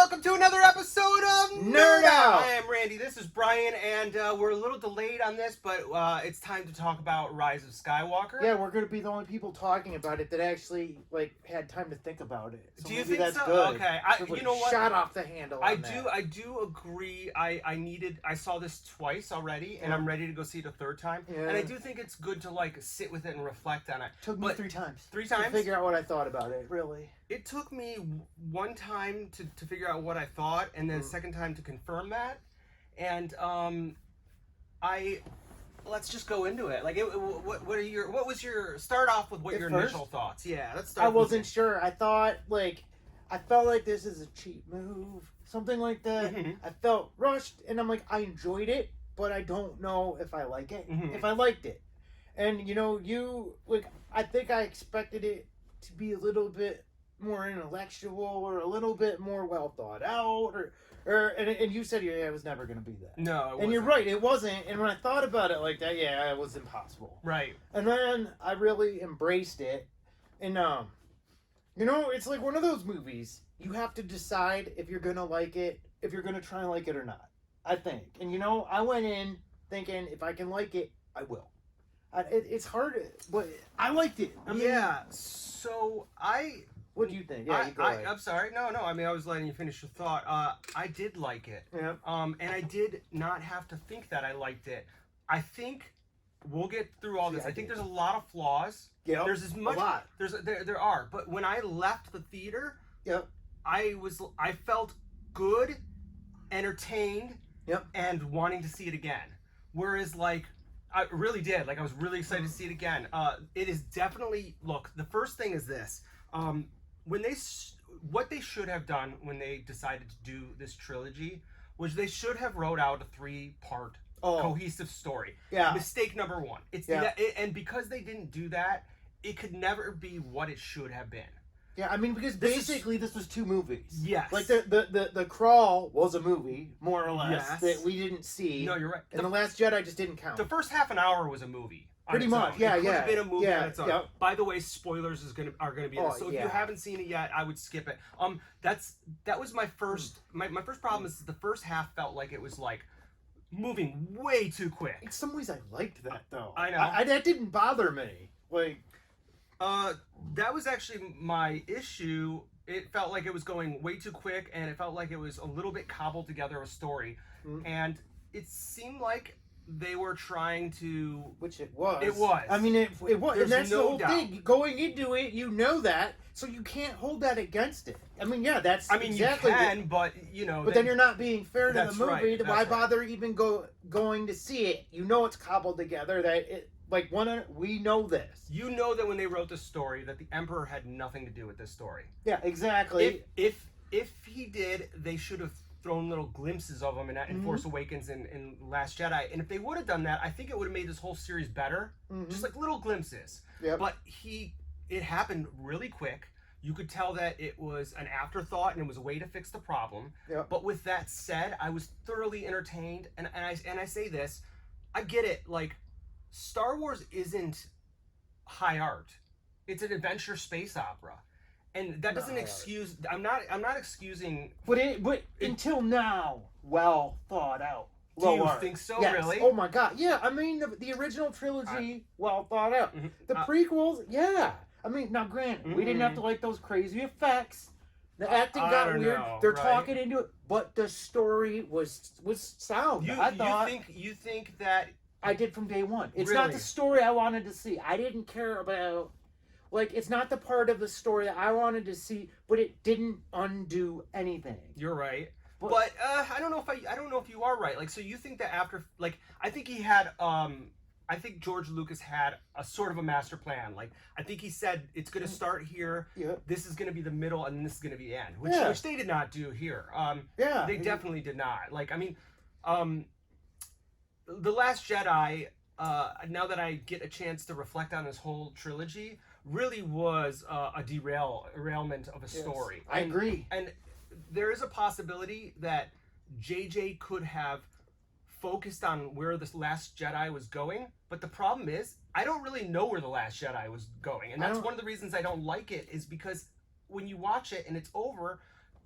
welcome to another episode of Nerd Out. I am Randy, this is Brian, and we're a little delayed on this, but it's time to talk about Rise of Skywalker. Yeah, we're going to be the only people talking about it that actually had time to think about it. So do you maybe think that's so? good. Okay, Everybody you know what? Shot off the handle. I do agree. I saw this twice already, and I'm ready to go see it a third time. Yeah. And I do think it's good to sit with it and reflect on it. Took me 3 times. 3 times? To figure out what I thought about it, really. It took me 1 time to figure out what I thought, and then a second time to confirm that. And let's just go into it. What was your start off with? What At your first? initial thoughts? Yeah, let's start. I wasn't sure. I thought, I felt like this is a cheap move. Something like that. Mm-hmm. I felt rushed, and I'm like, I enjoyed it, but I don't know if I like it. Mm-hmm. If I liked it. And, I think I expected it to be a little bit more intellectual or a little bit more well thought out and you said it was never going to be that. No, it and wasn't. you're right, it wasn't. And when I thought about it like that, yeah, it was impossible. Right. And then I really embraced it. And it's like one of those movies. You have to decide if you're going to like it, if you're going to try and like it or not, I think. And I went in thinking if I can like it, I will. It's hard, but I liked it. So what do you think? Yeah, you go ahead. I'm sorry. No. I mean, I was letting you finish your thought. I did like it. Yeah. And I did not have to think that I liked it. I think we'll get through all this. I think there's a lot of flaws. Yeah. There's as much. A lot. There are. But when I left the theater, Yep. I felt good, entertained, Yep. and wanting to see it again. Whereas I really did. I was really excited to see it again. It is definitely, look, the first thing is this. What they should have done when they decided to do this trilogy was they should have wrote out a 3-part cohesive story. Yeah. Mistake number 1. And because they didn't do that, it could never be what it should have been. Yeah, I mean, because basically this was 2 movies. Yes. The Crawl was a movie, more or less, Yes. that we didn't see. No, you're right. And The Last Jedi just didn't count. The first half an hour was a movie. Pretty much, yeah, It could have been a movie on its own. Yeah. By the way, spoilers are gonna be in this. So if you haven't seen it yet, I would skip it. That was my first my first problem is the first half felt like it was moving way too quick. In some ways, I liked that though. I know. That didn't bother me. That was actually my issue. It felt like it was going way too quick, and it felt like it was a little bit cobbled together a story, and it seemed like they were trying to, which it was. It was. I mean, it was, There's and that's no the whole doubt. thing. Going into it, you know that, so you can't hold that against it. I mean, yeah, that's. Exactly you can, but But then you're not being fair to the That's movie. right, Why that's bother even going to see it? You know it's cobbled together. That it we know this. You know that when they wrote the story, that the Emperor had nothing to do with this story. Yeah, exactly. If he did, they should have thrown little glimpses of him in Force Awakens and Last Jedi. And if they would have done that, I think it would have made this whole series better. Just little glimpses. Yep. But it happened really quick. You could tell that it was an afterthought and it was a way to fix the problem. Yep. But with that said, I was thoroughly entertained. And I say this, I get it. Star Wars isn't high art. It's an adventure space opera. And that doesn't excuse. I'm not excusing. But until now, well thought out. Do you think so? Yes. Really? Oh my god! Yeah, I mean the original trilogy, well thought out. The prequels, yeah. I mean, now granted, we didn't have to like those crazy effects. The acting got weird. They're talking into it, but the story was sound. I thought. You think that I did from day one. It's Really? not the story I wanted to see. I didn't care about. It's not the part of the story that I wanted to see, but it didn't undo anything. You're right, but I don't know if you are right. So you think that after I think he had I think George Lucas had a sort of a master plan. I think he said it's going to start here. Yeah. This is going to be the middle, and this is going to be the end, which they did not do here. They definitely did not. The Last Jedi. Now that I get a chance to reflect on this whole trilogy, really was a derailment of a story. I agree. And there is a possibility that JJ could have focused on where this Last Jedi was going, but the problem is I don't really know where the Last Jedi was going, and that's one of the reasons I don't like it, is because when you watch it and it's over,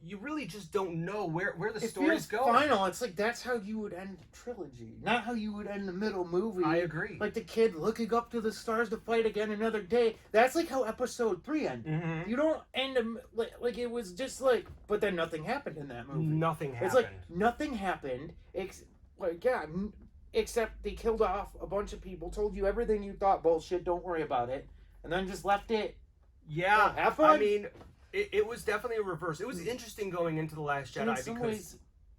you really just don't know where the It story's feels going. final. It's like that's how you would end the trilogy, not how you would end the middle movie. I agree. Like the kid looking up to the stars to fight again another day. That's like how episode 3 ended. Mm-hmm. You don't end them like it was just like, but then nothing happened in that movie. Nothing happened. It's like nothing happened. Except they killed off a bunch of people, told you everything you thought bullshit. Don't worry about it, and then just left it. Yeah, have fun. I mean, it was definitely a reverse. It was interesting going into The Last And Jedi in some because ways,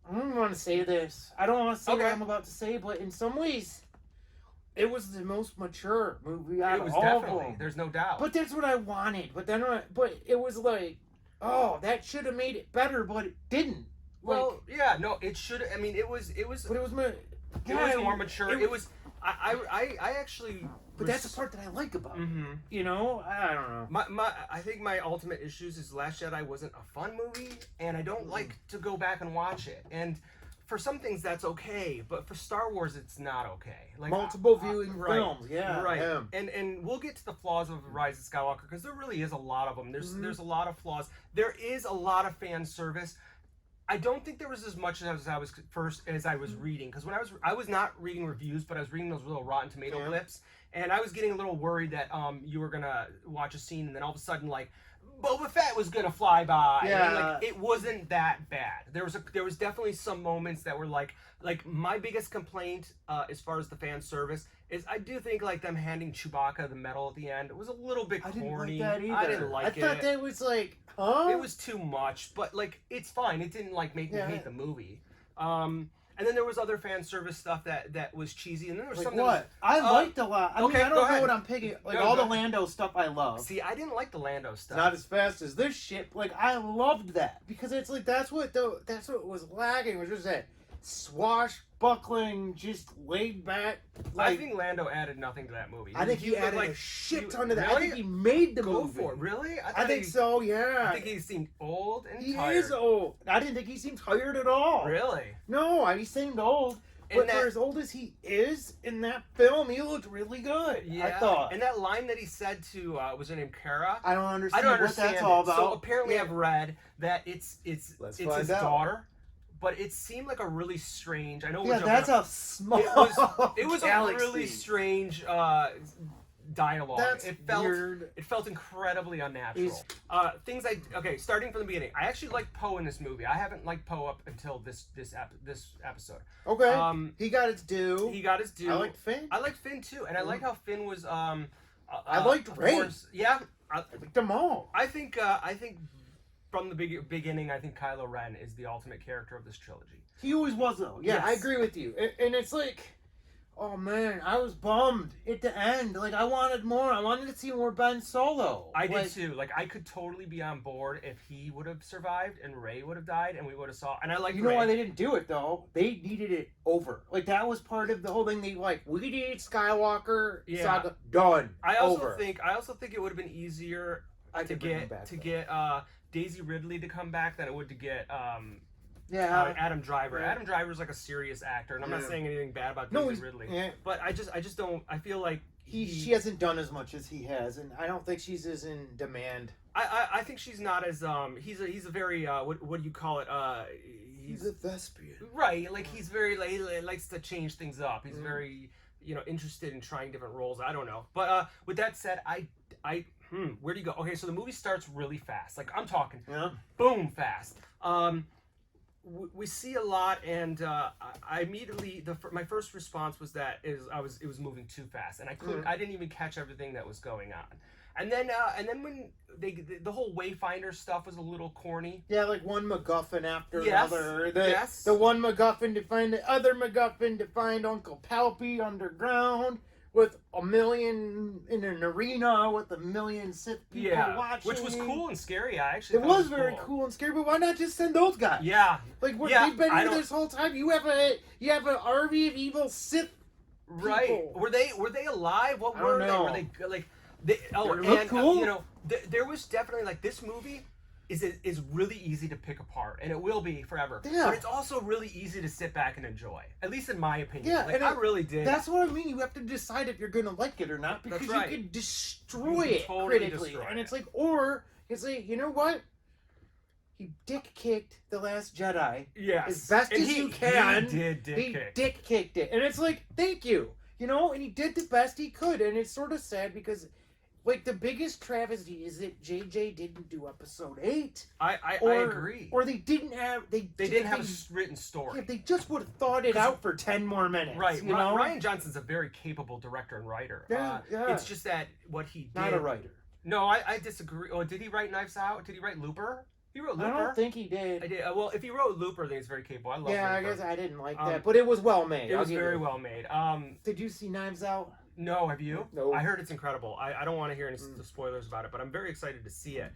I don't want to say this. I don't want to say Okay. what I'm about to say, but in some ways, it was the most mature movie out it was of all of definitely. them. There's no doubt. But that's what I wanted. But then, but it was like, oh, that should have made it better, but it didn't. Like, well, yeah, no, it should. I mean, it was. but it was my. It was more mature. It was. I actually. But that's the part that I like about it. Mm-hmm. You know, I don't know. I think my ultimate issues is Last Jedi wasn't a fun movie, and I don't like to go back and watch it. And for some things that's okay, but for Star Wars it's not okay. Like Multiple viewing right, films, yeah, right. yeah. And we'll get to the flaws of Rise of Skywalker because there really is a lot of them. There's a lot of flaws. There is a lot of fan service. I don't think there was as much as I was reading, because when I was not reading reviews, but I was reading those little Rotten Tomato clips, and I was getting a little worried that you were gonna watch a scene and then all of a sudden like Boba Fett was gonna fly by. Yeah. And, like, it wasn't that bad. There was definitely some moments that were like my biggest complaint as far as the fan service is I do think like them handing Chewbacca the medal at the end was a little bit corny. I didn't like that either. I didn't like it. I thought that was like, huh? It was too much, but like it's fine. It didn't like make me hate the movie. And then there was other fan service stuff that was cheesy, and then there was like something. what? I liked a lot. I mean, I don't know what I'm picking. Like all the Lando stuff, I love. See, I didn't like the Lando stuff. Not as fast as this shit. Like I loved that because it's like that's what was lacking, was just that swashbuckling, just laid back. Like, I think Lando added nothing to that movie. I think he added like a shit ton to that. Really? I think he made the Go movie. for it. Really? I think so. Yeah. I think he seemed old and he tired. is old. I didn't think he seemed tired at all. Really? No, he seemed old. But for as old as he is in that film, he looked really good. Yeah. I thought. And that line that he said to was her name Kara? I don't understand what that's all about. So apparently I've read that it's his find out. daughter. But it seemed like a really strange. I know. Yeah, that's a small. It was galaxy. A really strange dialogue. That's it felt weird. It felt incredibly unnatural. Starting from the beginning, I actually like Poe in this movie. I haven't liked Poe up until this episode. Okay. He got his due. He got his due. I liked Finn. I liked Finn too, and I like how Finn was. I liked Rey. Yeah. I liked them all. I think from the beginning, I think Kylo Ren is the ultimate character of this trilogy. He always was, though. Yeah, Yes. I agree with you. And it's like, oh man, I was bummed at the end. Like, I wanted more. I wanted to see more Ben Solo. I did too. Like, I could totally be on board if he would have survived and Rey would have died, and we would have saw. And I like. You know why they didn't do it though? They needed it over. Like that was part of the whole thing. They we need Skywalker saga done. I also think it would have been easier to get Daisy Ridley to come back than it would to get Adam Driver. Yeah. Adam Driver's like a serious actor, and I'm not saying anything bad about Daisy Ridley. Yeah. But I just don't. I feel like she hasn't done as much as he has, and I don't think she's as in demand. I think she's not as he's a very what do you call it he's a thespian, right? Like he's very he likes to change things up. He's very interested in trying different roles. I don't know, but with that said, where do you go? Okay, so the movie starts really fast. Like I'm talking, boom, fast. We see a lot, and I immediately my first response was that it was moving too fast, and I didn't even catch everything that was going on. And then when the whole Wayfinder stuff was a little corny. Yeah, like one MacGuffin after another. Yes. The one MacGuffin to find the other MacGuffin to find Uncle Palpy underground with a million in an arena with a million Sith people watching. Which was cool and scary. I actually. It was very cool and scary, but why not just send those guys? Yeah. Like they've been here this whole time. You have an army of evil Sith. Right. People. Were they alive? What were they? Were they like? Cool. There was definitely like this movie is really easy to pick apart, and it will be forever. Yeah. But it's also really easy to sit back and enjoy, at least in my opinion. Yeah, like, I really did. That's what I mean. You have to decide if you're gonna like it or not, because you can destroy it totally critically. destroy and it. it's like, or it's like, you know what? he dick kicked The Last Jedi Yes. as best And as you can. He did He dick kicked it, and it's like, thank you, you know. And he did the best he could, and it's sort of sad because, like, the biggest travesty is that JJ didn't do Episode 8. I agree. Or they didn't have they didn't have a written story. If they just would have thought it out for 10 more minutes, right? You know, Ryan Johnson's a very capable director and writer. Yeah, yeah. It's just that what he did. Not a writer. No, I disagree. Oh, did he write Knives Out? Did he write Looper? He wrote Looper. I don't think he did. I did. Well, if he wrote Looper, then he's very capable. I love Looper. I guess I didn't like that, but it was well made. It was very well made. Did you see Knives Out? No, have you? No. I heard it's incredible. I don't want to hear any spoilers about it, but I'm very excited to see it.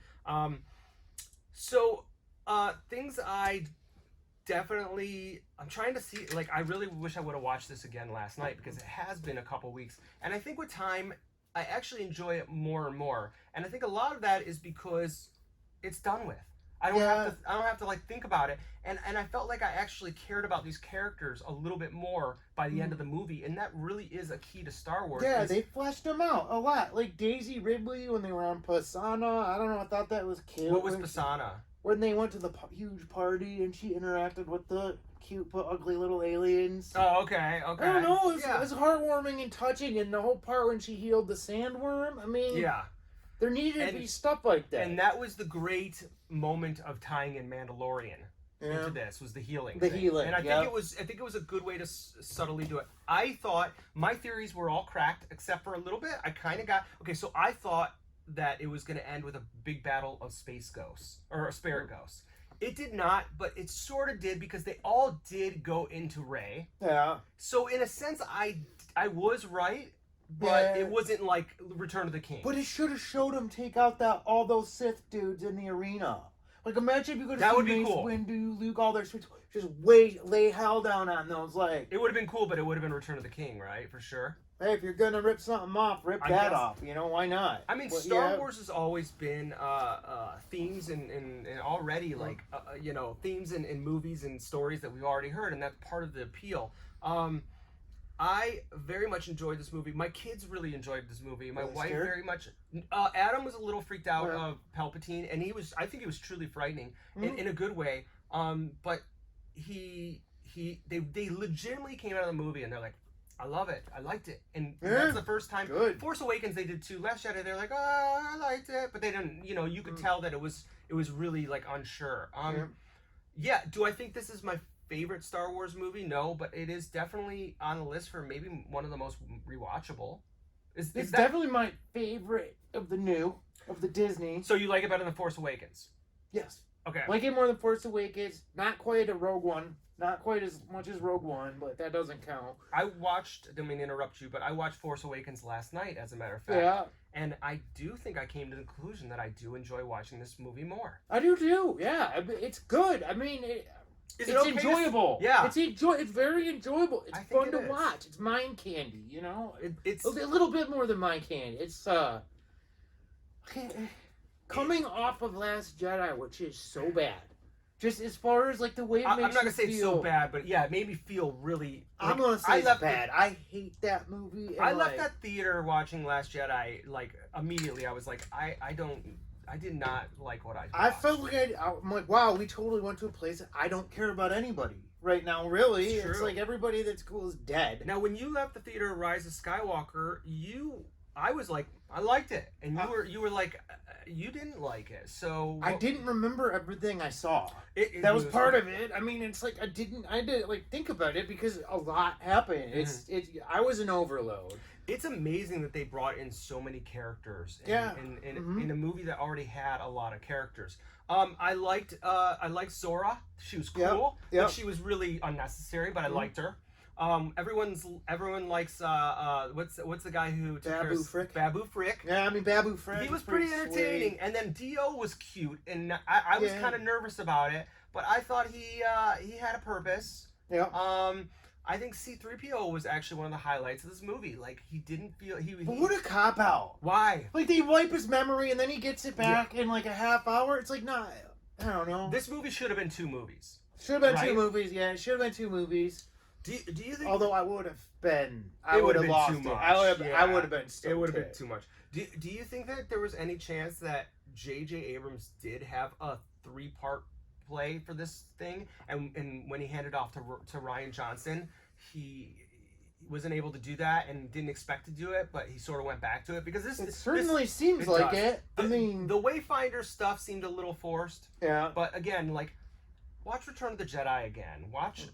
Things I definitely, I'm trying to see, like, I really wish I would have watched this again last night because it has been a couple weeks. And I think with time, I actually enjoy it more and more. And I think a lot of that is because it's done with. I don't have to like think about it. And I felt like I actually cared about these characters a little bit more by the end of the movie, and that really is a key to Star Wars. Yeah, they fleshed them out a lot. Like Daisy Ridley when they were on Pisana. I don't know, I thought that was cute. What was Pisana? When they went to the huge party and she interacted with the cute but ugly little aliens. Oh, okay. I don't know, it was heartwarming and touching, and the whole part when she healed the sandworm, I mean... Yeah. There needed to be stuff like that. And that was the great moment of tying in Mandalorian into this, was the healing. Healing. And I think it was a good way to subtly do it. I thought my theories were all cracked except for a little bit. I kind of got so I thought that it was going to end with a big battle of space ghosts or spirit ghosts. It did not, but it sort of did because they all did go into Rey. Yeah. So in a sense, I was right. But it wasn't like Return of the King. But it should have showed him take out all those Sith dudes in the arena. Like, imagine if you could have seen Mace Windu, Luke, all their just lay hell down on those. Like, it would have been cool, but it would have been Return of the King, right? For sure. Hey, if you're gonna rip something off, rip that off. You know, why not? I mean, Star Wars has always been themes and already like themes in movies and stories that we've already heard, and that's part of the appeal. I very much enjoyed this movie. My kids really enjoyed this movie. My wife very much. Adam was a little freaked out of Palpatine, and I think he was truly frightening in a good way. But they legitimately came out of the movie and they're like, I love it. I liked it. And that's the first time. Good. Force Awakens they did too. Last Jedi they're like, oh, I liked it, but they didn't. You could tell that it was really like unsure. Do I think this is my favorite Star Wars movie? No, but it is definitely on the list for maybe one of the most rewatchable. It's definitely my favorite of the Disney. So you like it better than Force Awakens? Yes. Okay. Like it more than Force Awakens. Not quite a Rogue One. Not quite as much as Rogue One, but that doesn't count. I didn't mean to interrupt you, but I watched Force Awakens last night, as a matter of fact. Yeah. And I do think I came to the conclusion that I do enjoy watching this movie more. I do too, yeah. It's good. I mean... It's enjoyable. It's very enjoyable. It's fun to watch. It's mind candy, you know? It's a little bit more than mind candy. It's, coming off of Last Jedi, which is so bad. Just as far as, like, the way it makes you feel. I'm not going to say it's so bad, but yeah, it made me feel really... Like, I'm going to say it's bad. I hate that movie. I left that theater watching Last Jedi, like, immediately. I was like, I did not like what I watched. I felt like I'm like, wow, we totally went to a place that I don't care about anybody right now, really. It's like everybody that's cool is dead. Now, when you left the theater Rise of Skywalker, I was like, I liked it. And you were like, you didn't like it. So... I didn't remember everything I saw. That was part of it. I mean, it's like, I didn't like think about it because a lot happened. I was an overload. It's amazing that they brought in so many characters in a movie that already had a lot of characters. I liked Zora. She was cool. Yep. But she was really unnecessary, but I liked her. Everyone likes what's the guy who took Babu Frick. Babu Frick. Yeah, I mean Babu Frick. He was pretty entertaining, and then Dio was cute, and I was kind of nervous about it, but I thought he had a purpose. Yeah. I think C-3PO was actually one of the highlights of this movie. Like, he didn't feel... But what a cop-out. Why? Like, they wipe his memory, and then he gets it back in, like, a half hour. It's like, nah, I don't know. This movie should have been 2 movies. Should have been 2 movies, yeah. It should have been 2 movies. Do you think... Although I would have been... I would have lost too much. I would have been stoked. It would have been too much. Do you think that there was any chance that J.J. Abrams did have a 3-part screenplay for this thing, and when he handed off to Ryan Johnson, he wasn't able to do that and didn't expect to do it, but he sort of went back to it because it certainly seems like it. I mean, the Wayfinder stuff seemed a little forced. Yeah. But again, like, watch Return of the Jedi again. Watch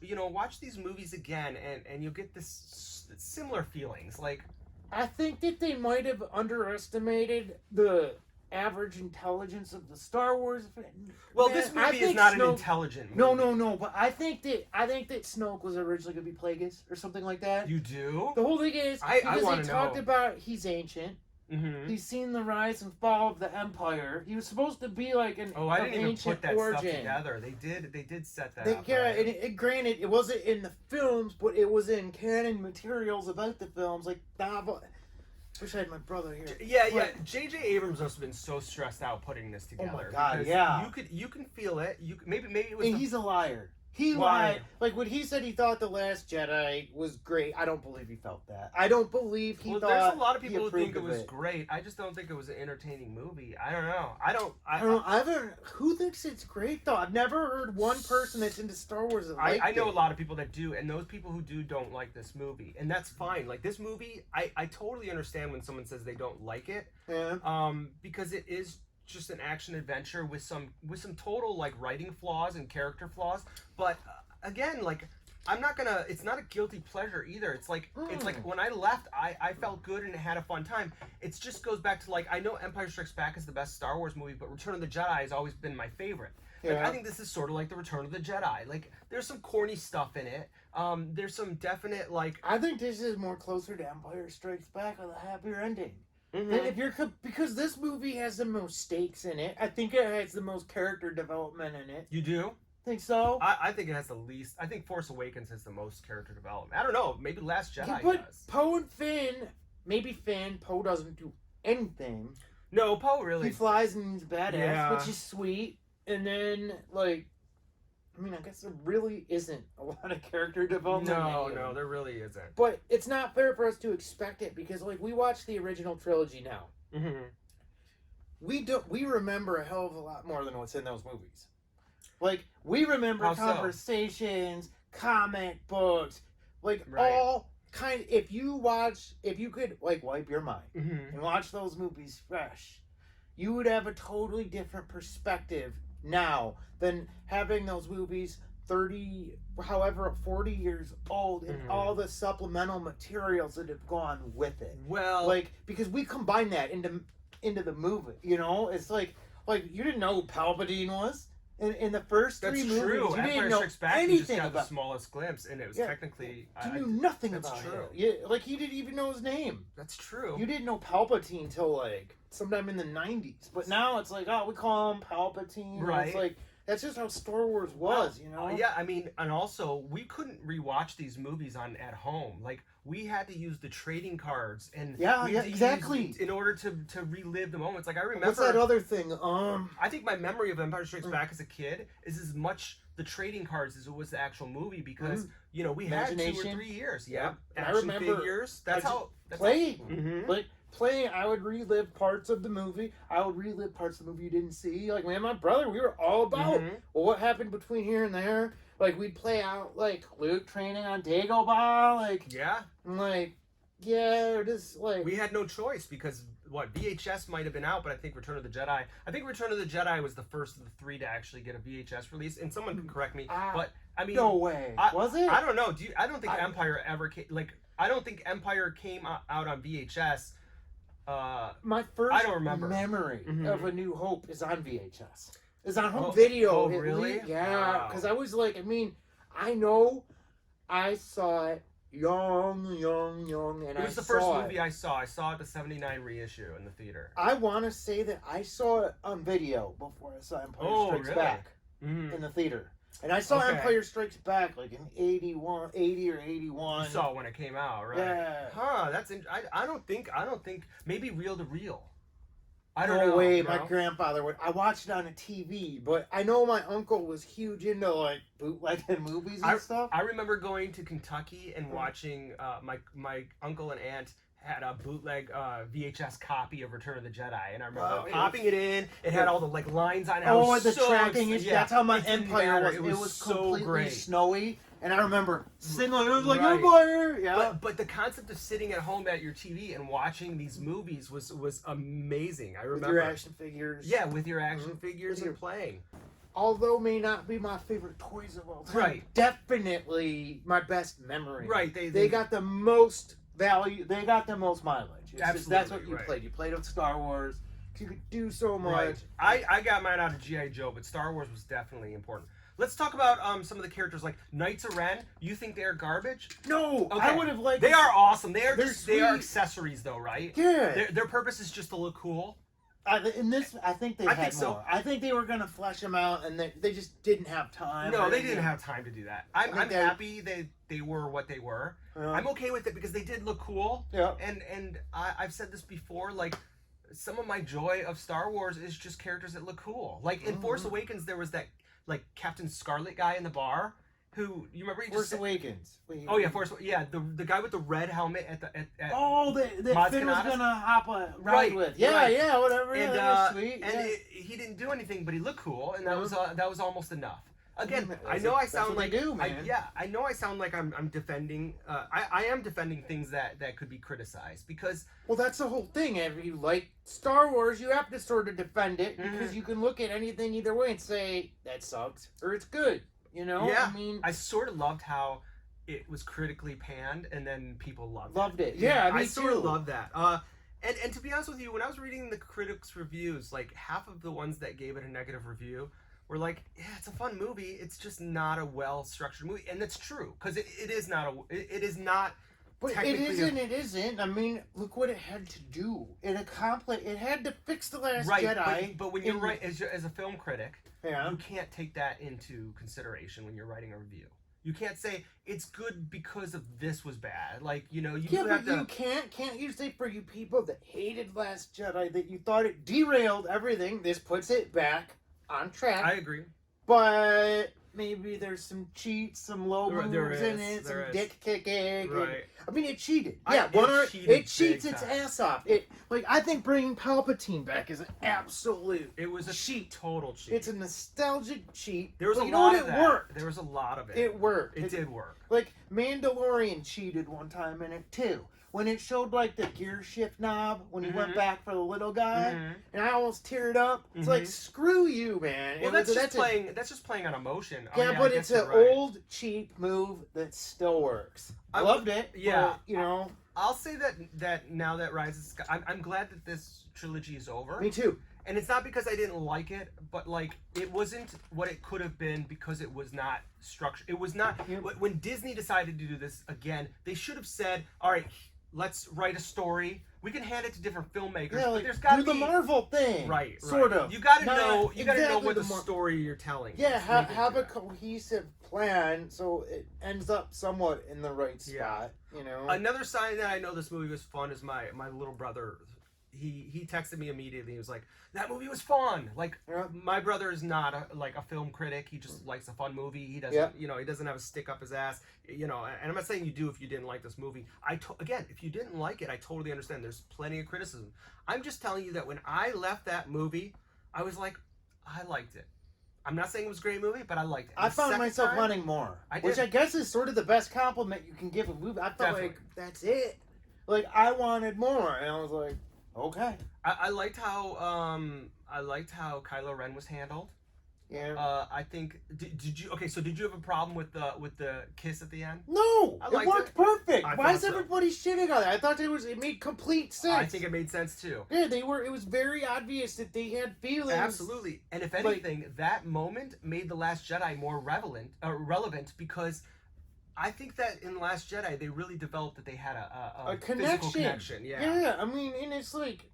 these movies again, and you'll get this similar feelings. Like, I think that they might have underestimated the average intelligence of the Star Wars fan. Well, this movie is not an intelligent movie. No, but I think that Snoke was originally going to be Plagueis or something like that. You do? The whole thing is because they talked about he's ancient. Mm-hmm. He's seen the rise and fall of the Empire. He was supposed to be like an I didn't even ancient put that origin. stuff together. They did set that up. Yeah, right? and granted, it wasn't in the films, but it was in canon materials about the films, like novel. Wish I had my brother here. Yeah. J.J. Abrams must have been so stressed out putting this together. Oh my God, because yeah. You can feel it. Maybe it was. And he's a liar. He lied. Like when he said he thought The Last Jedi was great, I don't believe he felt that. I don't believe he thought. There's a lot of people who think it was great. I just don't think it was an entertaining movie. I don't know. I don't. Who thinks it's great though? I've never heard one person that's into Star Wars that liked it. I know a lot of people that do, and those people who do don't like this movie, and that's fine. Like this movie, I totally understand when someone says they don't like it. Yeah. Because it is just an action adventure with some total like writing flaws and character flaws, but again, like it's not a guilty pleasure either. It's like when I left, I felt good and had a fun time. It just goes back to, like, I know Empire Strikes Back is the best Star Wars movie, but Return of the Jedi has always been my favorite. Like, I think this is sort of like the Return of the Jedi. Like, there's some corny stuff in it. There's some definite, like, I think this is more closer to Empire Strikes Back with a happier ending. Mm-hmm. Because this movie has the most stakes in it. I think it has the most character development in it. You do? Think so? I think it has the least. I think Force Awakens has the most character development. I don't know. Maybe Last Jedi does. Poe and Finn. Maybe Finn. Poe doesn't do anything. No, Poe really. He flies and he's badass, Yeah. which is sweet. And then, like, I mean, I guess there really isn't a lot of character development. No, there really isn't. But it's not fair for us to expect it because, like, we watched the original trilogy now. Mm-hmm. We remember a hell of a lot more than what's in those movies. Like, we remember How so? conversations, comic books, like, Right. all kind. If you could, like, wipe your mind Mm-hmm. and watch those movies fresh, you would have a totally different perspective now than having those movies 40 years old and Mhm. all the supplemental materials that have gone with it. Well, Like, because we combine that into the movie, you know? It's like you didn't know who Palpatine was in the first that's three movies. true. You Empire didn't know Strikes Back, you just anything got about. the smallest glimpse, and it was Yeah. technically. You knew nothing that's about true. him. Yeah, like he didn't even know his name. That's true. You didn't know Palpatine till like sometime in the 90s. But now it's like, oh, we call him Palpatine. And Right. it's like that's just how Star Wars was, you know? Yeah, I mean, and also we couldn't rewatch these movies at home. Like, we had to use the trading cards, and we had to exactly. use, in order to relive the moments. Like, I remember. What's that other thing? I think my memory of Empire Strikes Back as a kid is as much the trading cards as it was the actual movie because we had 2 or 3 years. Yeah, And action I remember figures. That's how playing. Mm-hmm. Like playing, I would relive parts of the movie. I would relive parts of the movie you didn't see. Like me and my brother, we were all about well, what happened between here and there. Like we'd play out like Luke training on Dagobah. Like just like we had no choice because VHS might have been out, but I think Return of the Jedi was the first of the 3 to actually get a VHS release. And someone can correct me, but I mean, no way. Was it? I don't know. I don't think Empire ever came. Like, I don't think Empire came out on VHS. My first I don't remember. memory of A New Hope is on VHS. It's on home Oh, video. oh, really? Yeah, because I was like, I know I saw it young, and it was the first movie I saw. I saw it the '79 reissue in the theater. I want to say that I saw it on video before I saw Empire Strikes Back in the theater. And I saw Empire Strikes Back like in 80 or 81. You saw it when it came out, right? Yeah. Huh, I don't think maybe reel to reel. I don't know. No way, you my know? grandfather would. I watched it on a TV, but I know my uncle was huge into like bootlegging movies and stuff. I remember going to Kentucky and watching my uncle and aunt had a bootleg VHS copy of Return of the Jedi, and I remember Wow, popping it in. It had all the like lines on it. Oh, the tracking is. Yeah, That's how my it didn't Empire matter. was. It was so completely great. snowy, and I remember sitting like, it was like Right. Empire. Yeah. But the concept of sitting at home at your TV and watching these movies was amazing. I remember. With your action figures. Yeah, with your action Mhm. figures With and playing. Although may not be my favorite toys of all time. Right. Definitely my best memory. Right. They got the most value. They got the most mileage. It's just, Absolutely, that's what you right. played. You played with Star Wars. You could do so much. Right. I got mine out of G.I. Joe, but Star Wars was definitely important. Let's talk about some of the characters like Knights of Ren. You think they're garbage? No, Okay. I would have liked. They are awesome. They are They're just, they are sweet. accessories though, right? Yeah. Their purpose is just to look cool. In this, I think they I had think so. more. I think they were gonna flesh them out, and they just didn't have time. No, or they anything. didn't have time to do that. I'm think happy they were what they were. I'm okay with it because they did look cool. Yeah. And I've said this before, like some of my joy of Star Wars is just characters that look cool. Like in Force Awakens, there was that like Captain Scarlet guy in the bar who you remember he Force just Awakens. Oh yeah, the guy with the red helmet at Oh, that Maz Finn was Kanata's? gonna hop a ride Right, with. Yeah, right. yeah, whatever. and Yeah, that was sweet. and Yeah. he didn't do anything, but he looked cool, and that was almost enough. Again, That's I know I that's sound what like they do, man. I know I sound like I'm defending. I am defending things that could be criticized because Well, that's the whole thing. If you like Star Wars, you have to sort of defend it because you can look at anything either way and say that sucks or it's good. You know? yeah, I mean, I sort of loved how it was critically panned and then people loved it. Yeah, I me sort of too. love that. And to be honest with you, when I was reading the critics' reviews, like half of the ones that gave it a negative review were like, yeah, it's a fun movie. It's just not a well-structured movie. And that's true, because it is not it is not But it technically isn't. It isn't. I mean, look what it had to do. It accomplished. It had to fix the Last right, Jedi. but when you're right as a film critic, Yeah. you can't take that into consideration when you're writing a review. You can't say it's good because of this was bad. Like, you know, you Yeah, do but have to. you can't you say for you people that hated Last Jedi that you thought it derailed everything. This puts it back on track. I agree. But maybe there's some cheats, some low There moves in it, some dick kicking. Right. I mean, it cheated. It Yeah, cheated it cheats big its time. ass off. It I think bringing Palpatine back is an absolute. It was a cheat. total cheat. It's a nostalgic cheat. There was but a you know lot what? of It that. worked. There was a lot of it. It worked. It did work. Like Mandalorian cheated one time in it too. When it showed like the gear shift knob when he went back for the little guy, and I almost teared up. It's like screw you, man. Well, that's just playing. That's just playing on emotion. Oh, Yeah, I but guess it's an you're right. old cheap move that still works. I I'm- loved it. yeah. but, you know. I'll say that now that Rise of Sky, I'm glad that this trilogy is over. Me too. And it's not because I didn't like it, but like it wasn't what it could have been because it was not structured. It was not. When Disney decided to do this again, they should have said, "All right, let's write a story. We can hand it to different filmmakers, Yeah, but like there's got to do be the Marvel thing, right, Sort of. You got to Not know. You got to know exactly what the the Mar- story you're telling. Yeah, is. have a cohesive plan so it ends up somewhat in the right spot. You know. Another sign that I know this movie was fun is my little brother. He texted me immediately. He was like, "That movie was fun." Like my brother is not a film critic. He just likes a fun movie. He doesn't he doesn't have a stick up his ass. And I'm not saying you do if you didn't like this movie. Again, if you didn't like it, I totally understand. There's plenty of criticism. I'm just telling you that when I left that movie, I was like, I liked it. I'm not saying it was a great movie, but I liked it. I found myself wanting more, which I guess is sort of the best compliment you can give a movie. I felt like that's it. Like I wanted more, and I was like, okay. I liked how Kylo Ren was handled. Yeah. I think did you okay? So did you have a problem with the kiss at the end? No, I it worked perfect. I Why thought is so. everybody shitting on it? I thought it made complete sense. I think it made sense too. Yeah, they were. It was very obvious that they had feelings. Absolutely, and if anything, that moment made the Last Jedi more relevant because I think that in the Last Jedi they really developed that they had a physical connection. Yeah. I mean, and it's like.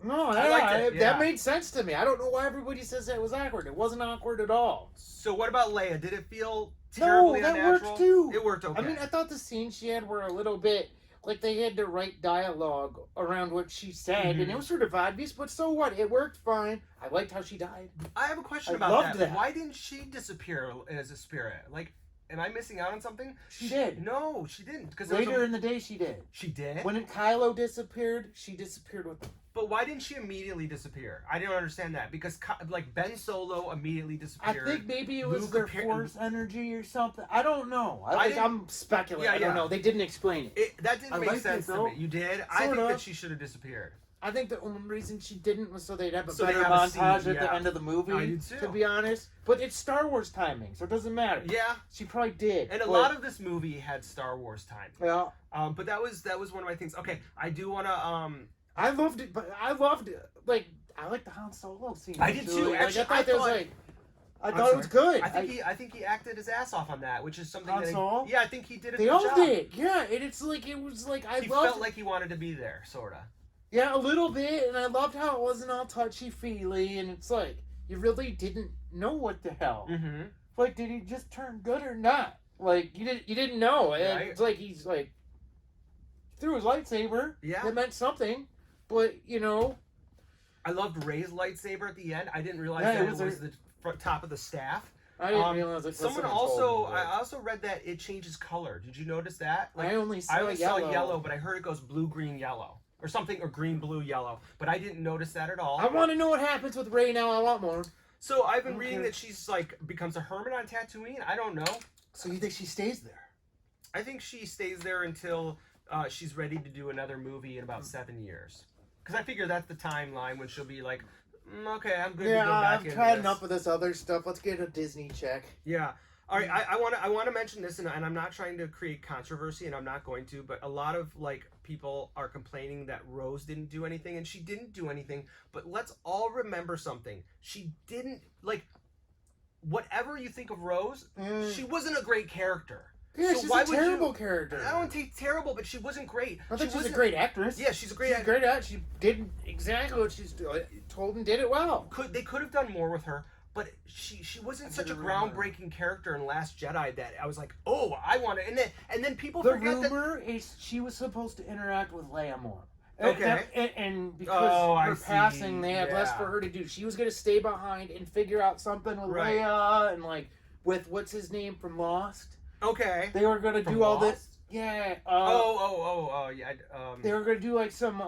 No, I liked it, that made sense to me. I don't know why everybody says that was awkward. It wasn't awkward at all. So what about Leia? Did it feel terribly that unnatural? worked too. It worked okay. I mean, I thought the scenes she had were a little bit like they had to write dialogue around what she said, and it was sort of obvious. But so what? It worked fine. I liked how she died. I have a question I about loved that. Why didn't she disappear as a spirit? Like, am I missing out on something? She did. No, she didn't. Because Later in the day, she did. She did? When Kylo disappeared, she disappeared with him. But why didn't she immediately disappear? I didn't understand that. Because, like, Ben Solo immediately disappeared. I think maybe it was Luke their force energy or something. I don't know. I'm speculating. Yeah, I don't know. They didn't explain it. That didn't make sense to me. You did? I think that she should have disappeared. I think the only reason she didn't was so they'd have a So better they have a montage scene, at the end of the movie. I do too. To be honest, but it's Star Wars timing, so it doesn't matter. Yeah. She probably did. And a lot of this movie had Star Wars time. Yeah. But that was one of my things. Okay, I do want to I loved it, but I loved it. Like, I like the Han Solo scene. I did too. Like, Actually, I thought it was good. I think he acted his ass off on that, which is something Han Solo? I think he did a They good all job. did. Yeah, and it was like He felt like he wanted to be there, sorta. Yeah, a little bit, and I loved how it wasn't all touchy-feely, and it's like, you really didn't know what the hell. Mm-hmm. Like, did he just turn good or not? Like, you didn't know. And Right. it's like, he's like, threw his lightsaber. Yeah. It meant something, but, you know. I loved Rey's lightsaber at the end. I didn't realize Yeah, that it was the top of the staff. I didn't realize it. I also read that it changes color. Did you notice that? I only saw yellow, but I heard it goes blue, green, yellow. Or something, or green, blue, yellow. But I didn't notice that at all. I want to know what happens with Rey now. I want more. So I've been reading that she's like becomes a hermit on Tatooine. I don't know. So you think she stays there? I think she stays there until she's ready to do another movie in about 7 years. Because I figure that's the timeline when she'll be like, okay, I'm good to go back into I've tried this. enough of this other stuff. Let's get a Disney check. Yeah. All right, I want to mention this, and I'm not trying to create controversy, and I'm not going to, but a lot of like people are complaining that Rose didn't do anything, and she didn't do anything. But let's all remember something: she didn't whatever you think of Rose, she wasn't a great character. Yeah, so she's why a terrible character. I don't think terrible, but she wasn't great. I think she's a great actress. Yeah, she's a great actress. She did exactly what she's told and did it well. They could have done more with her. But she wasn't such a groundbreaking character in Last Jedi that I was like, oh, I want to. And then people forget that. The rumor is she was supposed to interact with Leia more. Okay. And because her passing, they had less Yeah. for her to do. She was going to stay behind and figure out something with Leia and like with what's his name from Lost. Okay. They were going to do all this. Yeah. Yeah. They were going to do like some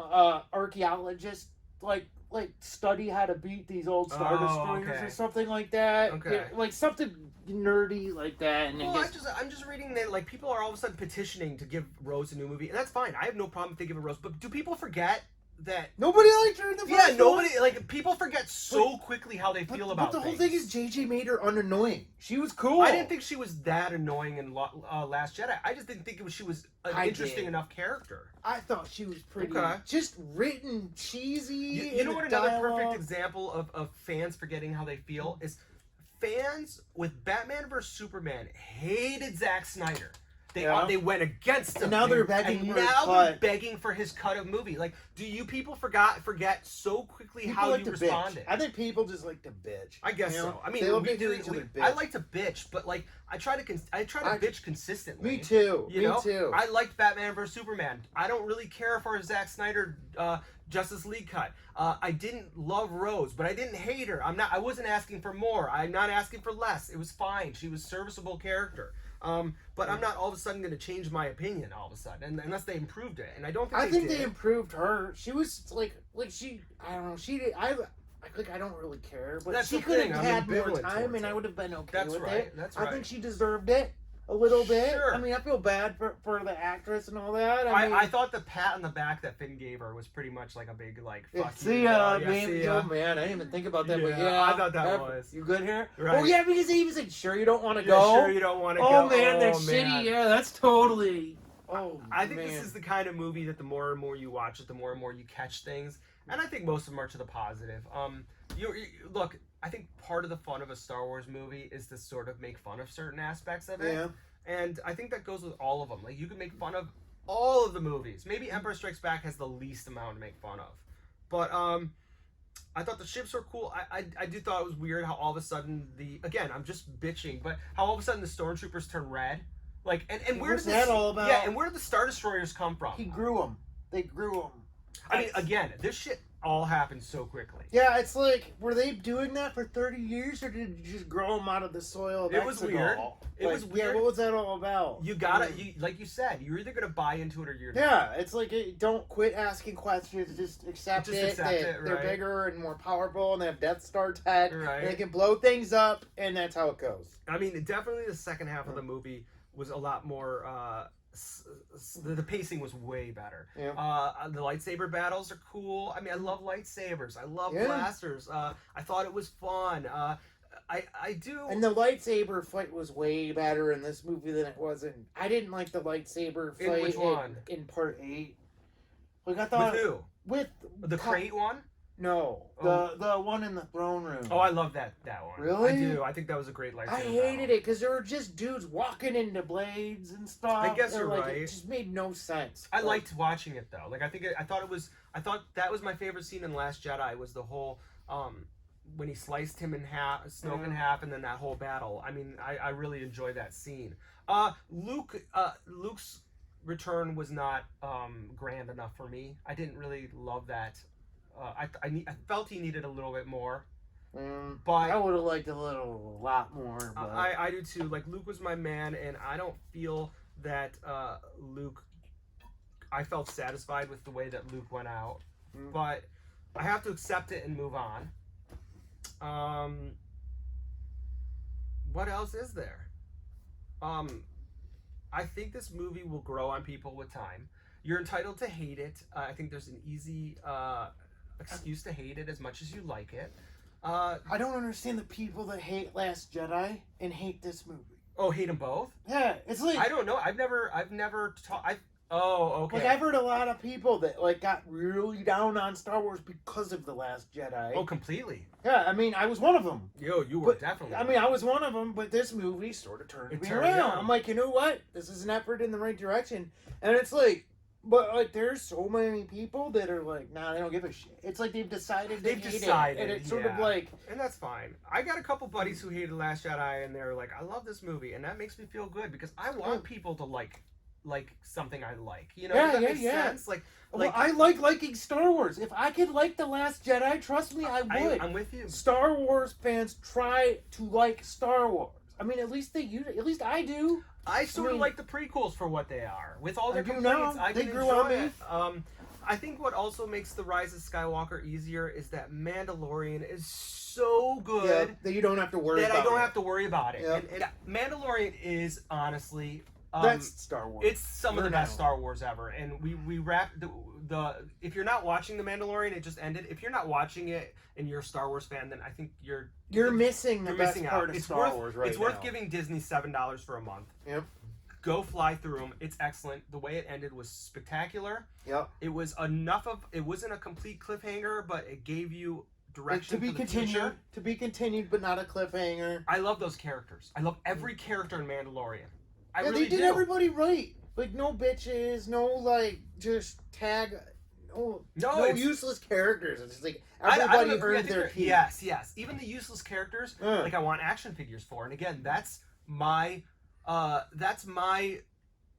archaeologist like study how to beat these old Star Destroyers or something like that. Okay. Yeah, like something nerdy like that. And well, I'm just reading that like people are all of a sudden petitioning to give Rose a new movie, and that's fine. I have no problem if they give a Rose, but do people forget that nobody liked her in the first nobody like people forget so quickly how they feel about. But the whole things. thing is JJ made her unannoying. She was cool. I didn't think she was that annoying in Last Jedi. I just didn't think she was an interesting enough character. I thought she was pretty just written cheesy. You know what another perfect example of fans forgetting how they feel is fans with Batman vs Superman hated Zack Snyder. They went against him. And now they're begging and for now his they're cut. begging for his cut of movie. Like, do you people forget so quickly People how like you to responded? Bitch. I think people just like to bitch. I guess so. I mean, they love to hear each other bitch. I like to bitch, but like I try to bitch consistently. Me too. You know? I liked Batman vs Superman. I don't really care for a Zack Snyder Justice League cut. I didn't love Rose, but I didn't hate her. I wasn't asking for more. I'm not asking for less. It was fine. She was a serviceable character. But I'm not all of a sudden going to change my opinion all of a sudden, unless they improved it. And I don't think I think did. they improved her. She was like she. I don't know. She did. I don't really care, but That's she the could thing, have I'm had more ambivalent time, towards and it. I would have been okay That's with right, it. that's I right. think she deserved it a little bit. Sure. I mean, I feel bad for the actress and all that. I thought the pat on the back that Finn gave her was pretty much like a big like fuck you. See ya, man. man. Oh man, I didn't even think about that, but Yeah, yeah, I thought that was. You good here? Right. Oh yeah, because he even said, "Sure, you don't want to Yeah, go." sure you don't want to go. Oh man, that's man. shitty. Yeah, that's totally. Oh, I think man. this is the kind of movie that the more and more you watch it, the more and more you catch things, and I think most of them are to the positive. You look. I think part of the fun of a Star Wars movie is to sort of make fun of certain aspects of it. Yeah. And I think that goes with all of them. Like, you can make fun of all of the movies. Maybe Empire Strikes Back has the least amount to make fun of. But I thought the ships were cool. I do thought it was weird how all of a sudden again, I'm just bitching, but how all of a sudden the stormtroopers turn red. Like, and where What's did that all about? Yeah, and where did the Star Destroyers come from? He grew them. They grew them. I mean, again, this shit all happened so quickly. Yeah, it's like, were they doing that for 30 years, or did you just grow them out of the soil of It was Mexico? weird. It was weird. Yeah, what was that all about? You gotta, like you said, you're either gonna buy into it or you're not. Yeah, it's like, don't quit asking questions, just accept it. They're right. bigger and more powerful, and they have Death Star tech, Right. and they can blow things up, and that's how it goes. I mean, definitely the second half of the movie was a lot more. The pacing was way better. Yeah. The lightsaber battles are cool. I mean, I love lightsabers. I love blasters. I thought it was fun. I do. And the lightsaber fight was way better in this movie than it was in. I didn't like the lightsaber fight in which one? In part 8. Like I thought. With who? With the crate one. No, the one in the throne room. Oh, I love that one. Really? I do. I think that was a great lightsaber. I hated it because there were just dudes walking into blades and stuff. I guess you're right. It just made no sense. I liked watching it though. Like I thought that was my favorite scene in Last Jedi was the whole when he sliced him in half, Snoke in half, and then that whole battle. I mean, I really enjoyed that scene. Luke's return was not grand enough for me. I didn't really love that. I felt he needed a little bit more. But I would have liked a lot more. But... I do too. Like Luke was my man, and I don't feel that Luke. I felt satisfied with the way that Luke went out, but I have to accept it and move on. What else is there? I think this movie will grow on people with time. You're entitled to hate it. I think there's an easy excuse to hate it as much as you like it. I don't understand the people that hate Last Jedi and hate this movie. Oh, hate them both? Yeah, it's like I don't know. I've never taught. Oh, okay. Like I've heard a lot of people that like got really down on Star Wars because of The Last Jedi. Oh, completely. Yeah, I mean, I was one of them. You were definitely. I mean, I was one of them, but this movie sort of turned me around. I'm like, you know what? This is an effort in the right direction, and it's like. But like, there's so many people that are like, nah, they don't give a shit. It's like they've decided to hate it, and it's sort of like, and that's fine. I got a couple buddies who hated Last Jedi, and they're like, I love this movie, and that makes me feel good because I want people to like something I like. You know, does that make sense? Like, well, I like liking Star Wars. If I could like The Last Jedi, trust me, I would. I'm with you. Star Wars fans try to like Star Wars. I mean, at least I do. I sort of like the prequels for what they are. With all their complaints, I can enjoy it. I think what also makes The Rise of Skywalker easier is that Mandalorian is so good that you don't have to worry about it. I don't have to worry about it. Yep. And Mandalorian is honestly... that's Star Wars. It's some of the best Star Wars ever. And we wrapped the if you're not watching The Mandalorian, it just ended. If you're not watching it and you're a Star Wars fan, then I think you're missing the best part of Star Wars right now. It's worth giving Disney $7 for a month. Yep. Go fly through them. It's excellent. The way it ended was spectacular. Yep. It was it wasn't a complete cliffhanger, but it gave you direction to be continued. Future. To be continued, but not a cliffhanger. I love those characters. I love every character in Mandalorian. They did everybody right. Like no bitches, no like just tag. No useless characters. It's just like everybody earned their keep. Yes. Even the useless characters, like I want action figures for. And again, that's my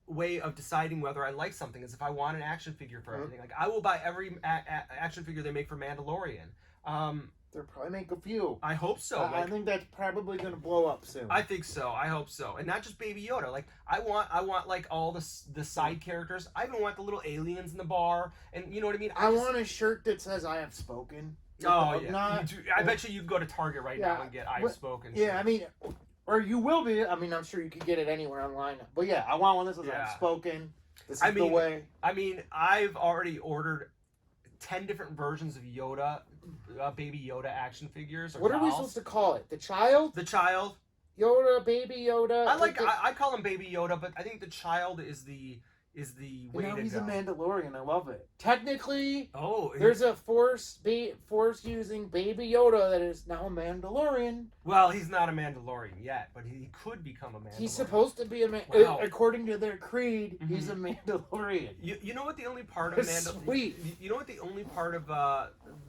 way of deciding whether I like something is if I want an action figure for everything. Like I will buy every action figure they make for Mandalorian. They'll probably make a few. I hope so. I think that's probably going to blow up soon. I think so. I hope so. And not just Baby Yoda. Like I want like all the side characters. I even want the little aliens in the bar. And you know what I mean? I want a shirt that says "I have spoken." Oh yeah. I bet you could go to Target right now and get "I have spoken." Yeah, I mean, or you will be. I mean, I'm sure you could get it anywhere online. But yeah, I want one that says "I have spoken." This is the way. I mean, I've already ordered 10 different versions of Yoda, Baby Yoda action figures. What are we supposed to call it? The child? The child. Yoda, Baby Yoda. I call him Baby Yoda, but I think the child is the way to go. He's a Mandalorian. I love it. Technically, there's a force using Baby Yoda that is now a Mandalorian. Well, he's not a Mandalorian yet, but he could become a Mandalorian. He's supposed to be according to their creed. He's a Mandalorian. You know what the only part of Sweet. You know what the only part of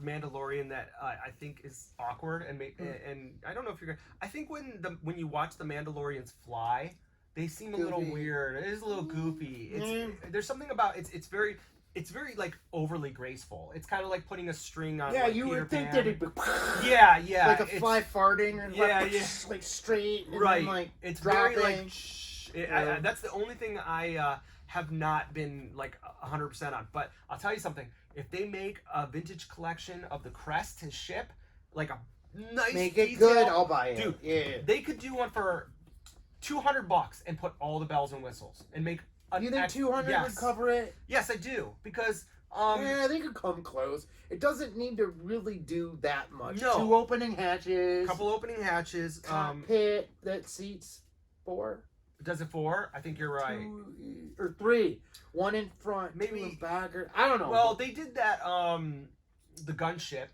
Mandalorian that I think is awkward and I don't know if you're. I think when you watch the Mandalorians fly. They seem a little weird. It is a little goofy. There's something about it's very. it's very like overly graceful. It's kind of like putting a string on. Yeah, like, you Peter would think Pan. that it'd be Yeah, like a it's- fly farting or Yeah, like, yeah. like straight and right. then like It's dropping. very like. That's the only thing I have not been like 100% on. But I'll tell you something. If they make a vintage collection of the crest, his ship, like a nice Make it detail, good, I'll buy it. dude. Yeah. They could do one for $200 and put all the bells and whistles and make. You think 200 yes. would cover it? Yes, I do because. Yeah, they could come close. It doesn't need to really do that much. No. 2 opening hatches. Couple opening hatches. Cockpit that seats 4. Does it 4? I think you're right. 2 or 3. 1 in front, Maybe- 2 in back. Or, I don't know. Well, they did that. The gunship,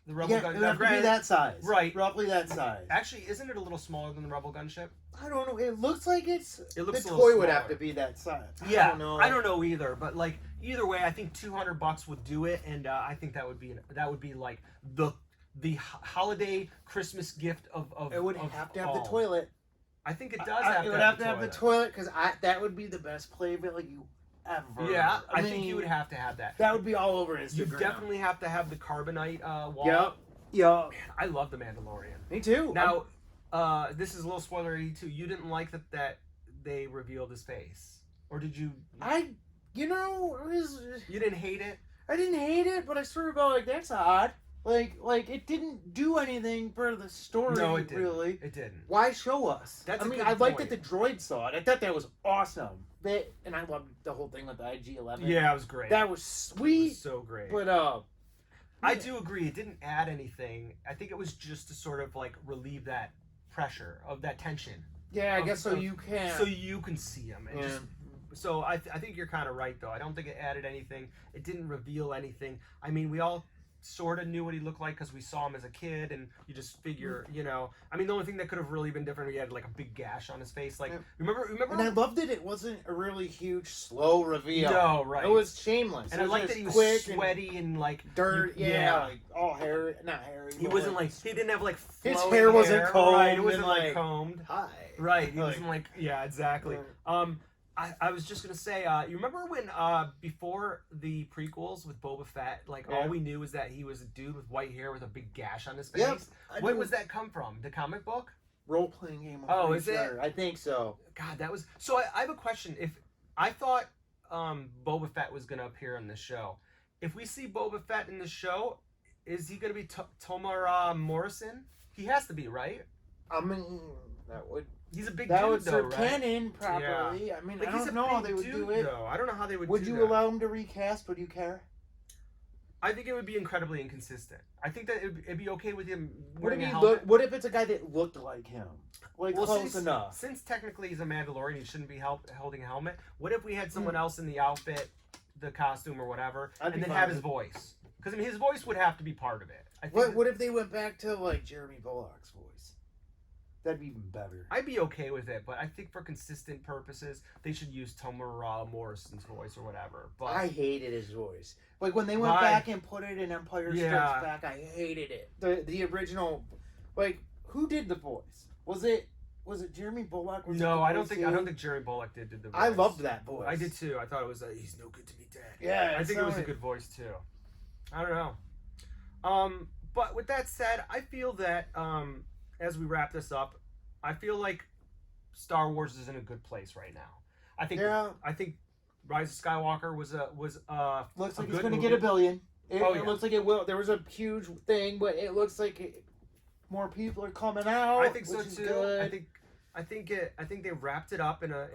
the rebel yeah, gun. it would have to be granted- that size. Right. Roughly that size. Actually, isn't it a little smaller than the rebel gunship? I don't know. It looks like it's. It looks the a little toy would have smaller. to be that size. Yeah, I don't know. either. But like either way, I think $200 would do it, and I think that would be like the holiday Christmas gift of. It would of have to have all. the toilet. I think it does have. It would have to have the toilet because that would be the best Playbill you ever. Yeah, I mean, think you would have to have that. That would be all over Instagram. You definitely have to have the carbonite wall. Yep. Yep. I love the Mandalorian. Me too. Now, this is a little spoilery too. You didn't like that they revealed his face, or did you? You know, You didn't hate it. I didn't hate it, but I sort of go like, that's odd. Like it didn't do anything for the story. No, it didn't. Really. It didn't. Why show us? That's I a mean, good I liked point. that the droid saw it. I thought that was awesome. And I loved the whole thing with the IG-11. Yeah, it was great. That was It sweet. was so great. But I do agree. It didn't add anything. I think it was just to sort of like relieve that pressure of that tension, yeah, I Of- guess so. of- You can. so you can see him. And Yeah. so I think you're kind of right though. I don't think it added anything. It didn't reveal anything. I mean, we all sort of knew what he looked like because we saw him as a kid, and you just figure, you know. I mean, the only thing that could have really been different, he had like a big gash on his face. Like, Yeah. remember? And I loved that it wasn't a really huge, slow reveal. No, right. It was shameless. And It I like just that he was quick sweaty and like dirt. you- Yeah, like all hairy, not hairy. He but wasn't like he didn't have like His flowing hair wasn't combed Right, it and, wasn't like like, combed. hi. Right, he Like- wasn't like yeah, exactly. I was just gonna say, you remember when before the prequels with Boba Fett, like Yeah. all we knew was that he was a dude with white hair with a big gash on his face. Yep. Where was that come from? The comic book? Role playing game. I'm Oh, pretty is it? sure. I think so. God, that was so. I have a question. If I thought Boba Fett was gonna appear in the show, if we see Boba Fett in the show, is he gonna be Tomara Morrison? He has to be, right? I mean, that would He's a big that dude, would though, serve right? canon properly. I mean, Like, I he's don't a know how big they would dude, do it. Though. I don't know how they would. Would do you that. allow him to recast? Would you care? I think it would be incredibly inconsistent. I think that it'd be okay with him What if wearing a he helmet. look? What if it's a guy that looked like him, like Well, close enough? Since technically he's a Mandalorian, he shouldn't be holding a helmet. What if we had someone else in the outfit, the costume or whatever, I'd and be then fine have with his voice? Because I mean, his voice would have to be part of it. I think What if they went back to like Jeremy Bullock's voice? That'd be even better. I'd be okay with it, but I think for consistent purposes, they should use Tomara Morrison's voice or whatever. But I hated his voice. Like when they went Why? back and put it in Empire Yeah. Strikes Back, I hated it. The original, like who did the voice? Was it Jeremy Bullock? Was it no, the I don't voice think too? Jerry Bullock did the voice. I loved that voice. I did too. I thought it was he's no good to me dead. Yeah, I think it was a sounded- good voice too. I don't know. But with that said, I feel that as we wrap this up, I feel like Star Wars is in a good place right now. I think Yeah. I think Rise of Skywalker was Looks a like it's good going to movie. get $1 billion. It, Oh, it yeah. looks like it will. There was a huge thing, but it looks like more people are coming out. I think so which is too. Good. I think they wrapped it up in a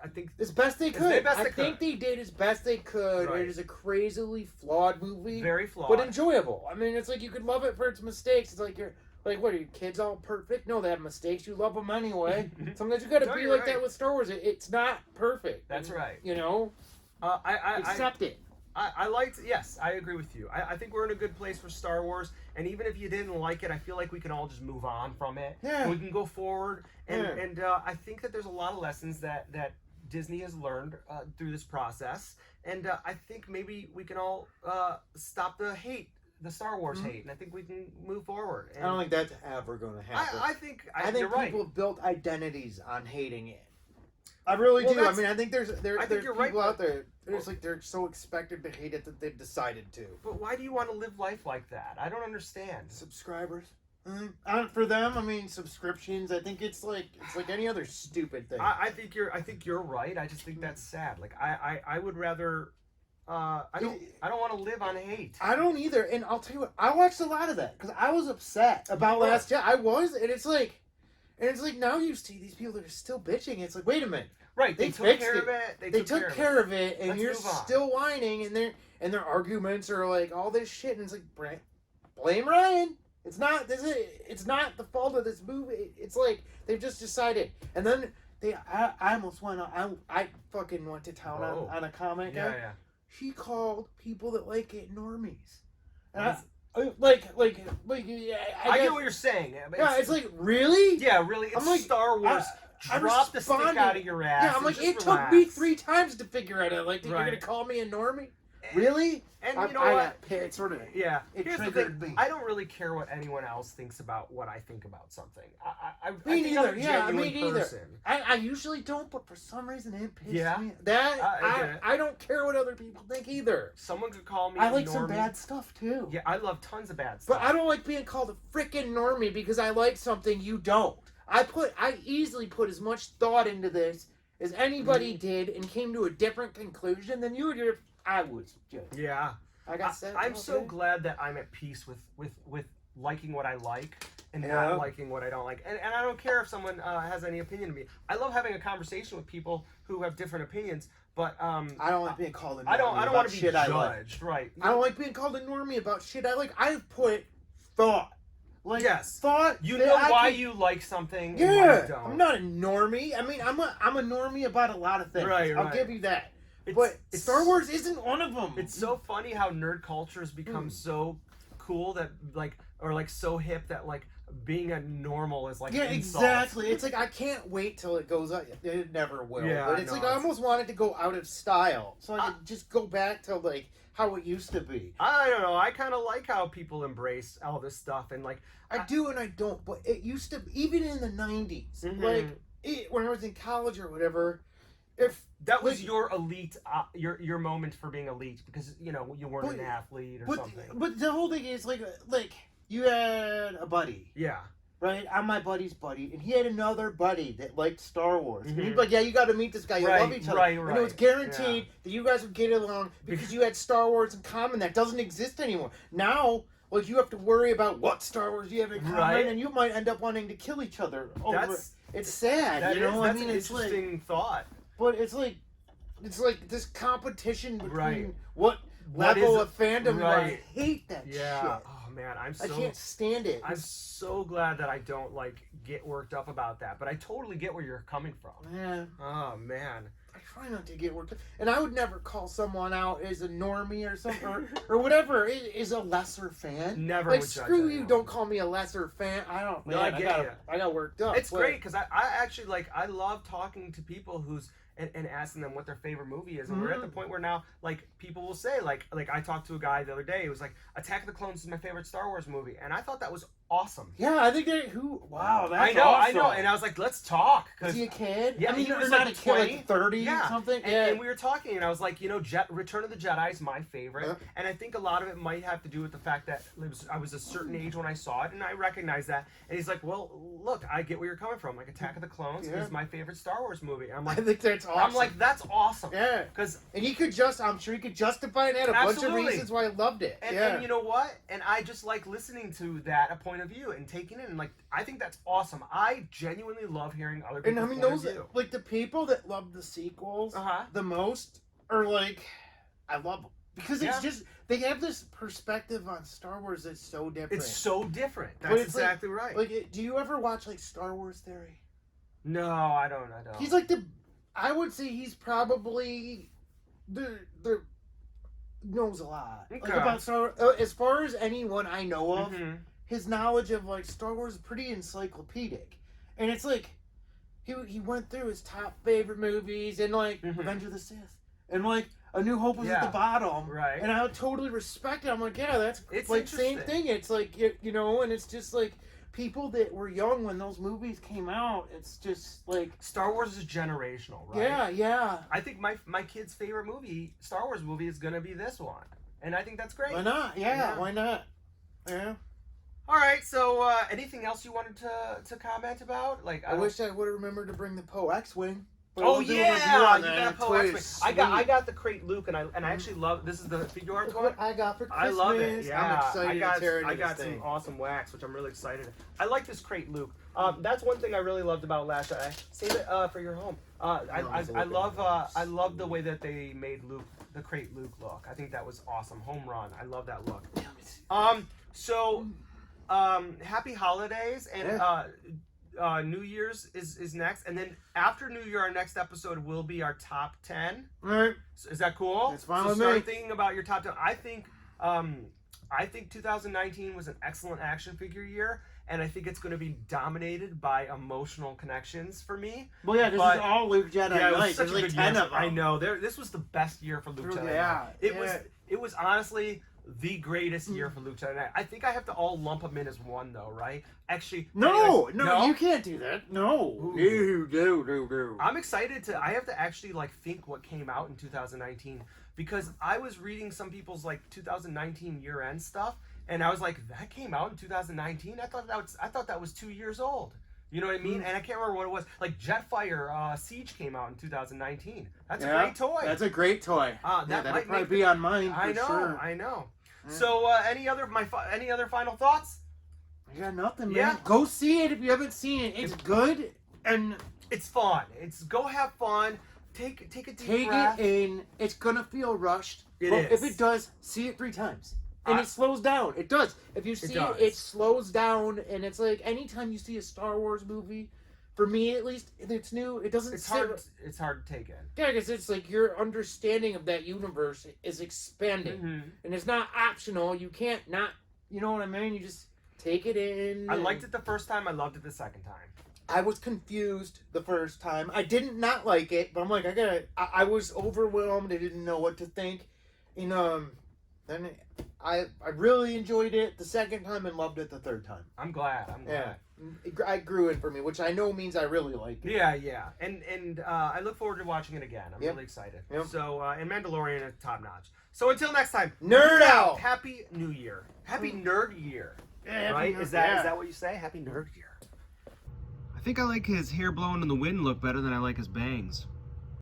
I think As best they As could. best I they think could. they did as best they could. Right. It is a crazily flawed movie, very flawed. but enjoyable. I mean, it's like you could love it for its mistakes. It's like you're like, what are you kids all perfect? No, they have mistakes. You love them anyway. Sometimes you got to No, be you're like right. that with Star Wars. It's not perfect. That's right. You know, I accept it. I liked, yes, I agree with you. I think we're in a good place for Star Wars, and even if you didn't like it, I feel like we can all just move on from it. Yeah. We can go forward, and Yeah. and I think that there's a lot of lessons that Disney has learned through this process, and I think maybe we can all stop the hate, the Star Wars hate, and I think we can move forward. And I don't think that's ever going to happen. I think I think you're right. people built identities on hating it. I really Well, do. I that's- mean, I think there's I think there's you're people right, out there. There's like they're so expected to hate it that they've decided to. But why do you want to live life like that? I don't understand. Subscribers. For them, I mean, subscriptions. I think it's like any other stupid thing. I think you're right. I just think that's sad. Like I would rather. I don't want to live on hate. I don't either, and I'll tell you what. I watched a lot of that because I was upset about Last Jedi. I was, and it's like now you see these people that are still bitching. It's like, wait a minute. Right, they took care of it. They took care of it, and Let's you're move on. still whining, and their arguments are like all this shit, and it's like, blame Ryan. It's not the fault of this movie. It's like they've just decided, and then I almost went on. I fucking went to town on a comic. Yeah. He called people that like it normies, and That's- I get what you're saying. It's like, really? Yeah, really. It's I'm like, Star Wars. I Drop the stick responded. out of your ass. Yeah, I'm and like, just it relax. took me 3 times to figure it out. Like, you're Right. gonna call me a normie? Really? And you know I what? got pissed. Sort of. Yeah. It Here's the triggered thing. me. I don't really care what anyone else thinks about what I think about something. I Me think neither. I'm a Yeah, genuine me neither. person. I usually don't, but for some reason it pisses Yeah. me. That I get it. I don't care what other people think either. Someone could call me I a like some normie. bad stuff too. Yeah, I love tons of bad stuff. But I don't like being called a freaking normie because I like something you don't. I easily put as much thought into this as anybody did and came to a different conclusion than you did. I was just. Yeah. I got set. I'm so glad that I'm at peace with liking what I like and not liking what I don't like. And I don't care if someone has any opinion of me. I love having a conversation with people who have different opinions, but I don't like being called a normie. I don't about want to be shit judged, I like. right? I don't like being called a normie about shit I like. I've put thought. Like, Yes. thought. You that know I why could- you like something and why Yeah, you don't. I'm not a normie. I mean, I'm a normie about a lot of things. Right, I'll right. give you that. It's- But it's- Star Wars isn't one of them. It's so funny how nerd culture has become so cool that like so hip that like being a normal is like yeah, an insult. exactly. It's like I can't wait till it goes up. It never will. Yeah, but it's no, like I almost want it to go out of style, so I could just go back to like how it used to be. I don't know. I kind of like how people embrace all this stuff and like I do and I don't. But it used to, even in the '90s, Mhm. like when I was in college or whatever. If that was like, your elite, your moment for being elite because you know you weren't an athlete or something. But the whole thing is like you had a buddy. Yeah. Right, I'm my buddy's buddy, and he had another buddy that liked Star Wars. And he'd Mhm. be like, "Yeah, you got to meet this guy. You Right, love each other." right, And it was right. guaranteed that you guys would get along because you had Star Wars in common. That doesn't exist anymore. Now, like, you have to worry about what Star Wars you have in common, Right. and you might end up wanting to kill each other over. That's It's sad, that you know. that's I mean, an it's like, interesting thought. but it's like this competition between Right. what What level is of fandom. right. I hate that Yeah. shit. Oh man, I'm I so can't stand it. I'm so glad that I don't like get worked up about that, but I totally get where you're coming from. Yeah. Oh man. I try not to get worked up. And I would never call someone out as a normie or something or whatever is a lesser fan. Never Like, would judge screw you, anyone. don't call me a lesser fan. I don't. No, Man, I get ya. I got worked up. It's but- great because I actually like I love talking to people who's and asking them what their favorite movie is, and we're at the point where now like people will say like I talked to a guy the other day who was like Attack of the Clones is my favorite Star Wars movie, and I thought that was awesome. Yeah, I think they wow, that's I know, awesome. and I was like, let's talk. Is he a kid? Yeah, I mean, he you're was not like a kid, 20. like 30 Yeah. something. And we were talking, and I was like, you know, Return of the Jedi is my favorite, Yeah. and I think a lot of it might have to do with the fact that I was a certain age when I saw it, and I recognize that. And he's like, well, look, I get where you're coming from. Like, Attack of the Clones is my favorite Star Wars movie. I'm I like, think that's awesome. I'm like, that's awesome. yeah. Because And I'm sure he could justify and add a bunch of Absolutely. reasons why I loved it. and you know what? And I just like listening to that a point of view and taking it, and like I think that's awesome. I genuinely love hearing other And people's I mean, point those of view. like the people that love the sequels Uh-huh. the most are like, I love them because it's Yeah. just they have this perspective on Star Wars that's so different. It's so different. But That's it's like- exactly right. do you ever watch like Star Wars Theory? No, I don't. He's like I would say he's probably the knows a lot like Okay. about Star as far as anyone I know of. Mhm. His knowledge of like Star Wars is pretty encyclopedic, and it's like he went through his top favorite movies and like Mhm. Revenge of the Sith and like A New Hope was at Yeah. the bottom, Right. and I would totally respect it. I'm like, yeah, that's It's like same interesting. thing. It's like you know, and it's just like, people that were young when those movies came out, it's just like Star Wars is generational, right? yeah, yeah. I think my kid's favorite movie, Star Wars movie, is gonna be this one, and I think that's great. Why not? Yeah, why not? Yeah. All right. So, anything else you wanted to comment about? Like, I wish I would have remembered to bring the Poe X-wing. Oh yeah, you got a Poe X-wing. X-wing. I got the crate Luke, and I actually love. This is the figure art toy. What I got for Christmas. I love it. Yeah, I'm excited to tear into I got this some thing. awesome wax, which I'm really excited. I like this crate Luke. That's one thing I really loved about Last Jedi. Save it for your home. I love the way that they made Luke, the crate Luke look. I think that was awesome. Home run. I love that look. So, happy holidays, and New Year's is next, and then after New Year, our next episode will be our top 10. All right. So is that cool? That's fine so with start me. thinking about your top 10. I think 2019 was an excellent action figure year, and I think it's going to be dominated by emotional connections for me. Well, yeah, this is all Luke Jedi Yeah, it was Knight. such There's a like good 10 year. of them. I know. This was the best year for Luke Jedi. Yeah, It was honestly the greatest year for Luke Jedi. I think I have to all lump them in as one, though, right? Actually, No, anyways, you can't do that. No. No. I'm excited to. I have to actually think what came out in 2019, because I was reading some people's 2019 year-end stuff, and I was like, that came out in 2019. I thought that was 2 years old. You know what I mean? And I can't remember what it was. Like Jetfire Siege came out in 2019. That's a great toy. That's a great toy. That might probably be on mine. I know. Sure. I know. Yeah. So, any other final thoughts? I got nothing, man. Yeah. Go see it if you haven't seen it. It's good, and It's fun. Go have fun. Take a deep take breath. it in. It's gonna feel rushed. It But is. if it does, see it 3 times. And it slows down. It does. If you see does. it slows down, and it's like anytime you see a Star Wars movie, for me at least, if it's new, it doesn't It's sit. hard. It's hard to take in. Yeah, because it's like your understanding of that universe is expanding, Mm-hmm. and it's not optional. You can't not. You know what I mean? You just take it in. I liked it the first time. I loved it the second time. I was confused the first time. I didn't not like it, but I'm like, I was overwhelmed. I didn't know what to think. And then I really enjoyed it the second time and loved it the third time. I'm glad. Yeah, I grew in for me, which I know means I really like it. Yeah. And I look forward to watching it again. I'm really excited. Yep. So, and Mandalorian is top notch. So until next time, Nerd out. Happy New Year. Happy Nerd Year. Yeah, Right? nerd- Is that yeah. what you say? Happy Nerd Year. I think I like his hair blowing in the wind look better than I like his bangs.